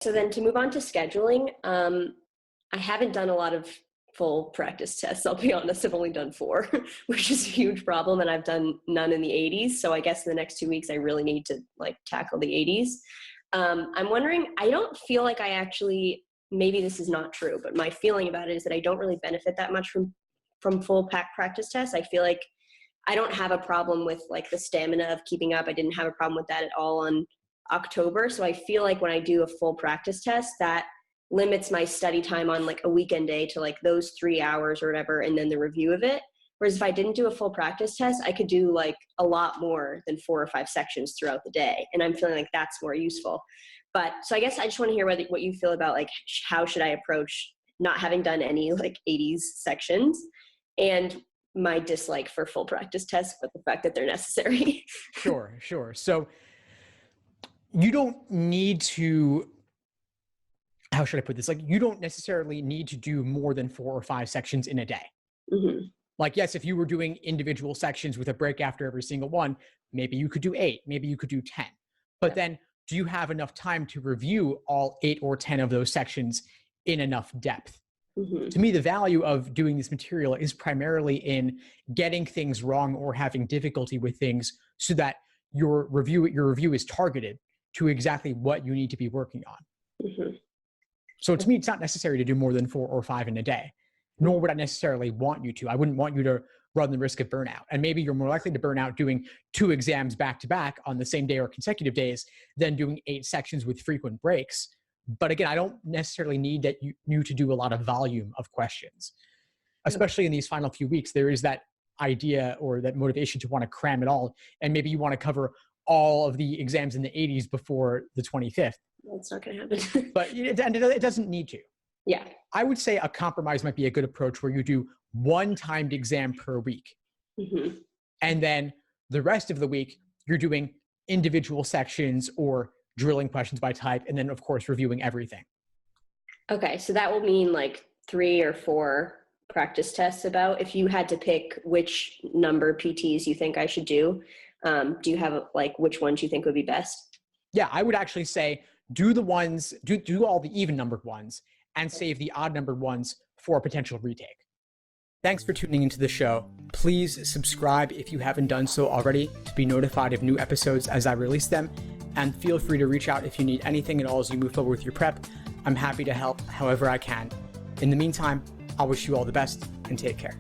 So then to move on to scheduling, I haven't done a lot of full practice tests. I'll be honest, I've only done 4, which is a huge problem. And I've done none in the 80s. So I guess in the next 2 weeks, I really need to like tackle the 80s. I'm wondering, I don't feel like I actually, maybe this is not true, but my feeling about it is that I don't really benefit that much from full practice tests. I feel like I don't have a problem with like the stamina of keeping up. I didn't have a problem with that at all on October. So I feel like when I do a full practice test, that limits my study time on like a weekend day to like those 3 hours or whatever, and then the review of it. Whereas if I didn't do a full practice test, I could do like a lot more than 4 or 5 sections throughout the day. And I'm feeling like that's more useful. But so I guess I just want to hear what you feel about like how should I approach not having done any like 80s sections, and my dislike for full practice tests, but the fact that they're necessary. Sure. So you don't need to, how should I put this? Like, you don't necessarily need to do more than 4 or 5 sections in a day. Mm-hmm. Like, yes, if you were doing individual sections with a break after every single one, maybe you could do 8, maybe you could do 10. But then do you have enough time to review all 8 or 10 of those sections in enough depth? Mm-hmm. To me, the value of doing this material is primarily in getting things wrong or having difficulty with things so that your review is targeted to exactly what you need to be working on. Mm-hmm. So to me, it's not necessary to do more than 4 or 5 in a day, nor would I necessarily want you to. I wouldn't want you to run the risk of burnout. And maybe you're more likely to burn out doing 2 exams back to back on the same day or consecutive days than doing 8 sections with frequent breaks. But again, I don't necessarily need that you to do a lot of volume of questions, especially in these final few weeks. There is that idea or that motivation to want to cram it all. And maybe you want to cover all of the exams in the 80s before the 25th. That's not going to happen. But it doesn't need to. Yeah. I would say a compromise might be a good approach where you do 1 timed exam per week. Mm-hmm. And then the rest of the week, you're doing individual sections or drilling questions by type, and then of course reviewing everything. Okay, so that will mean like 3 or 4 practice tests about. If you had to pick which number PTs you think I should do you have like which ones you think would be best? Yeah, I would actually say do the ones, do all the even numbered ones and save the odd numbered ones for a potential retake. Thanks for tuning into the show. Please subscribe if you haven't done so already to be notified of new episodes as I release them. And feel free to reach out if you need anything at all as you move forward with your prep. I'm happy to help however I can. In the meantime, I'll wish you all the best and take care.